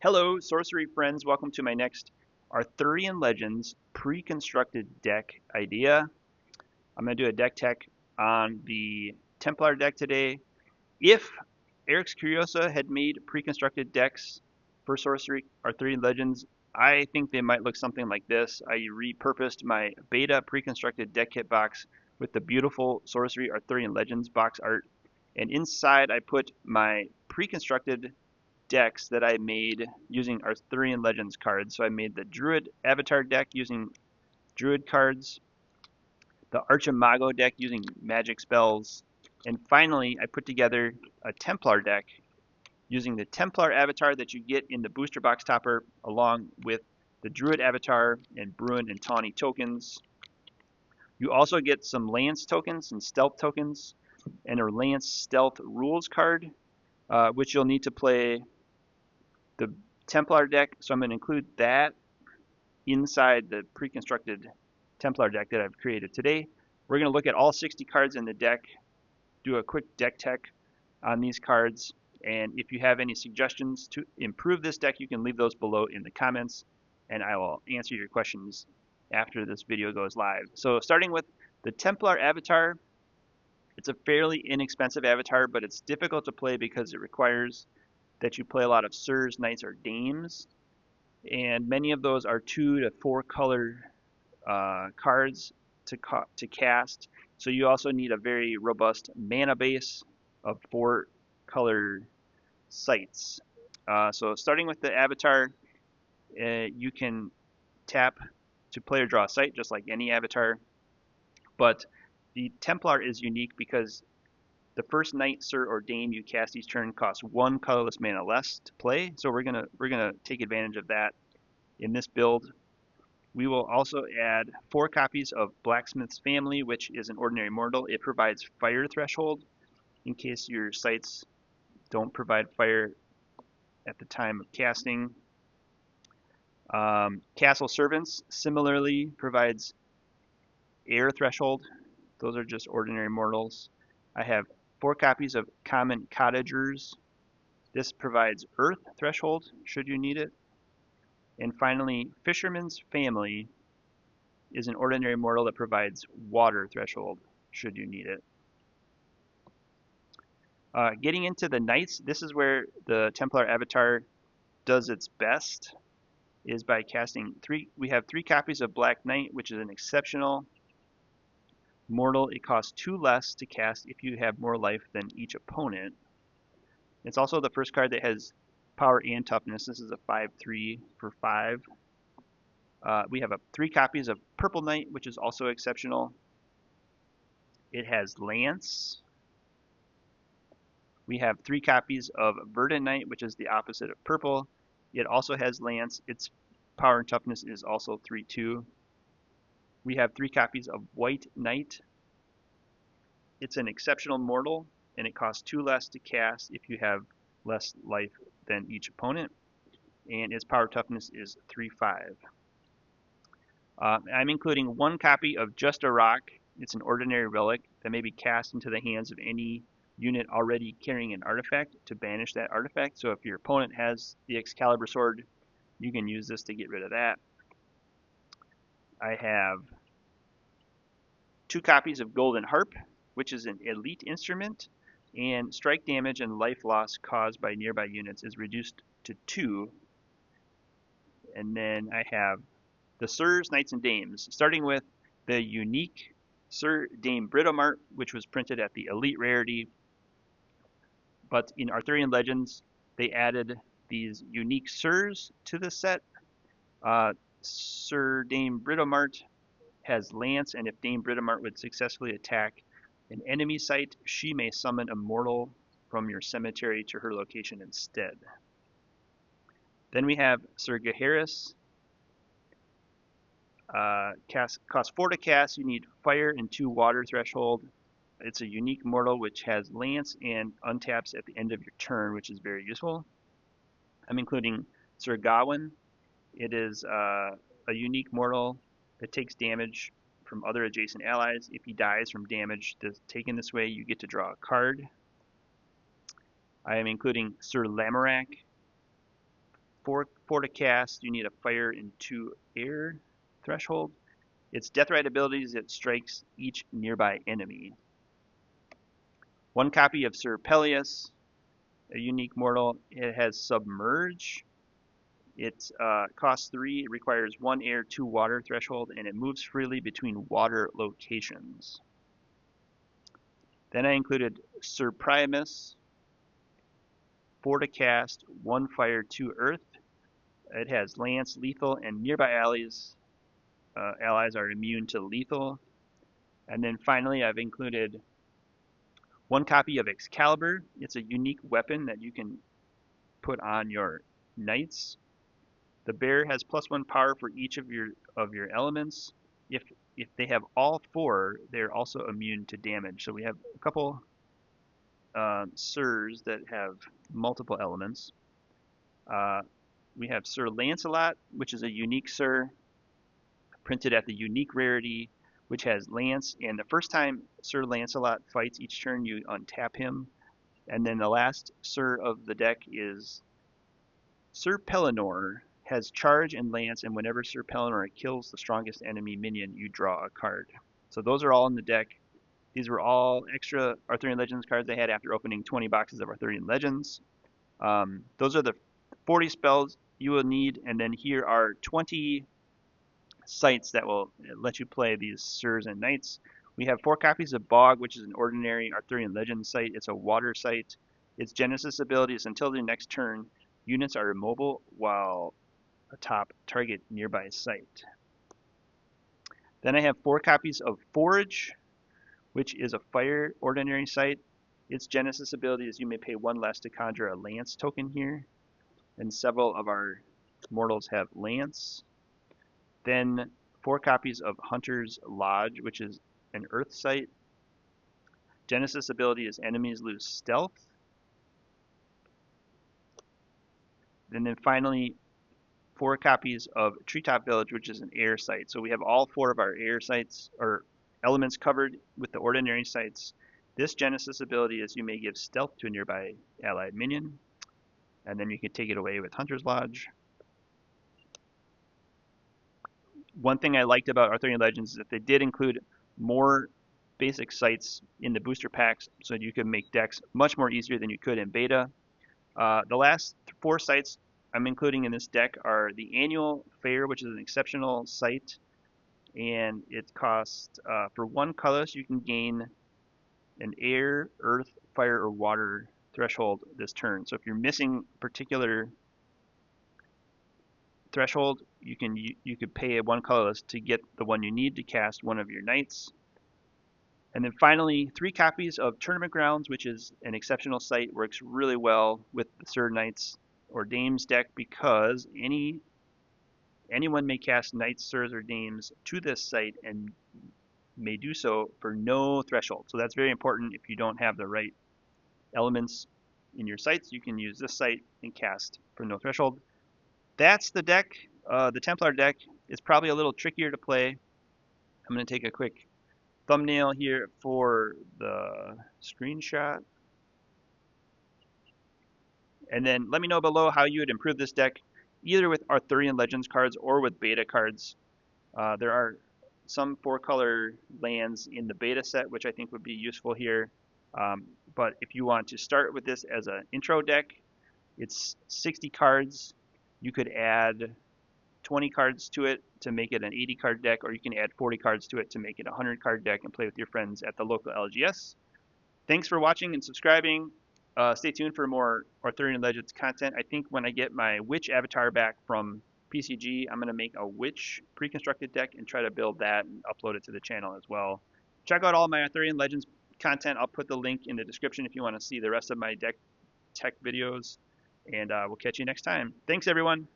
Hello, sorcery friends. Welcome to my next Arthurian Legends pre-constructed deck idea. I'm going to do a deck tech on the Templar deck today. If Eric's Curiosa had made pre-constructed decks for Sorcery Arthurian Legends, I think they might look something like this. I repurposed my beta pre-constructed deck kit box with the beautiful Sorcery Arthurian Legends box art, and inside I put my pre-constructed decks that I made using Arthurian Legends cards. So I made the Druid Avatar deck using Druid cards, the Archimago deck using magic spells, and finally I put together a Templar deck using the Templar Avatar that you get in the booster box topper along with the Druid Avatar and Bruin and Tawny tokens. You also get some Lance tokens and Stealth tokens and a Lance Stealth Rules card, which you'll need to play the Templar deck, so I'm going to include that inside the pre-constructed Templar deck that I've created today. We're going to look at all 60 cards in the deck, do a quick deck tech on these cards, and if you have any suggestions to improve this deck, you can leave those below in the comments, and I will answer your questions after this video goes live. So starting with the Templar Avatar, it's a fairly inexpensive avatar, but it's difficult to play because it requires that you play a lot of Sirs, Knights, or Dames, and many of those are 2 to 4 color cards to cast. So you also need a very robust mana base of 4 color sites. So starting with the Avatar, you can tap to play or draw a site just like any Avatar, but the Templar is unique because the first Knight, Sir, or Dame you cast each turn costs 1 colorless mana less to play, so we're gonna take advantage of that in this build. We will also add 4 copies of Blacksmith's Family, which is an ordinary mortal. It provides fire threshold in case your sites don't provide fire at the time of casting. Castle Servants similarly provides air threshold. Those are just ordinary mortals. I have 4 copies of Common Cottagers. This provides Earth threshold should you need it. And finally, Fisherman's Family is an ordinary mortal that provides Water threshold should you need it. Getting into the Knights, this is where the Templar Avatar does its best, is by casting 3. We have 3 copies of Black Knight, which is an exceptional mortal. It costs 2 less to cast if you have more life than each opponent. It's also the first card that has power and toughness. This is a 5/3 for 5. We have 3 copies of Purple Knight, which is also exceptional. It has Lance. We have 3 copies of Verdant Knight, which is the opposite of purple. It also has Lance. Its power and toughness is also 3/2. We have 3 copies of White Knight. It's an exceptional mortal, and it costs 2 less to cast if you have less life than each opponent. And its power toughness is 3/5. I'm including 1 copy of Just a Rock. It's an ordinary relic that may be cast into the hands of any unit already carrying an artifact to banish that artifact. So if your opponent has the Excalibur sword, you can use this to get rid of that. I have 2 copies of Golden Harp, which is an elite instrument, and strike damage and life loss caused by nearby units is reduced to 2. And then I have the Sirs, Knights, and Dames, starting with the unique Sir Dame Britomart, which was printed at the elite rarity. But in Arthurian Legends, they added these unique Sirs to the set. Sir Dame Britomart has Lance, and if Dame Britomart would successfully attack an enemy site, she may summon a mortal from your cemetery to her location instead. Then we have Sir Gaheris. Costs 4 to cast. You need fire and 2 water threshold. It's a unique mortal which has Lance and untaps at the end of your turn, which is very useful. I'm including Sir Gawain. It is a unique mortal that takes damage from other adjacent allies. If he dies from damage taken this way, you get to draw a card. I am including Sir Lamorak. 4 to cast, you need a fire and 2 air threshold. Its death right abilities, it strikes each nearby enemy. 1 copy of Sir Peleus, a unique mortal. It has Submerge. It costs 3, it requires 1 air, 2 water threshold, and it moves freely between water locations. Then I included Sir Primus, 4 to cast, 1 fire, 2 earth. It has lance, lethal, and nearby allies are immune to lethal. And then finally, I've included 1 copy of Excalibur. It's a unique weapon that you can put on your knights. The bear has +1 power for each of your elements. If they have all 4, they're also immune to damage. So we have a couple Sirs that have multiple elements. We have Sir Lancelot, which is a unique Sir, printed at the unique rarity, which has Lance. And the first time Sir Lancelot fights each turn, you untap him. And then the last Sir of the deck is Sir Pellinor, has Charge and Lance, and whenever Sir Pellinor kills the strongest enemy minion, you draw a card. So those are all in the deck. These were all extra Arthurian Legends cards I had after opening 20 boxes of Arthurian Legends. Those are the 40 spells you will need, and then here are 20 sites that will let you play these Sirs and Knights. We have 4 copies of Bog, which is an ordinary Arthurian Legends site. It's a water site. Its Genesis ability is until the next turn, units are immobile while atop target nearby site. Then I have 4 copies of Forge, which is a fire ordinary site. Its Genesis ability is you may pay 1 less to conjure a Lance token here. And several of our mortals have Lance. Then 4 copies of Hunter's Lodge, which is an earth site. Genesis ability is enemies lose stealth. And then finally, 4 copies of Treetop Village, which is an air site. So we have all 4 of our air sites or elements covered with the ordinary sites. This Genesis ability is you may give stealth to a nearby allied minion, and then you can take it away with Hunter's Lodge. One thing I liked about Arthurian Legends is that they did include more basic sites in the booster packs, so you can make decks much more easier than you could in beta. The last 4 sites I'm including in this deck are the Annual Fair, which is an exceptional site, and it costs, for 1 colorless, you can gain an air, earth, fire, or water threshold this turn. So if you're missing a particular threshold, you could pay a 1 colorless to get the one you need to cast one of your knights. And then finally, 3 copies of Tournament Grounds, which is an exceptional site, works really well with the Sir Knights or Dames deck because anyone may cast Knights, Sirs, or Dames to this site and may do so for no threshold. So that's very important. If you don't have the right elements in your sites, you can use this site and cast for no threshold. That's the deck. The Templar deck is probably a little trickier to play. I'm going to take a quick thumbnail here for the screenshot. And then let me know below how you would improve this deck, either with Arthurian Legends cards or with beta cards. There are some 4-color lands in the beta set, which I think would be useful here. But if you want to start with this as an intro deck, it's 60 cards. You could add 20 cards to it to make it an 80-card deck, or you can add 40 cards to it to make it a 100-card deck and play with your friends at the local LGS. Thanks for watching and subscribing. Stay tuned for more Arthurian Legends content. I think when I get my Witch avatar back from PCG, I'm going to make a Witch pre-constructed deck and try to build that and upload it to the channel as well. Check out all my Arthurian Legends content. I'll put the link in the description if you want to see the rest of my deck tech videos. And we'll catch you next time. Thanks, everyone.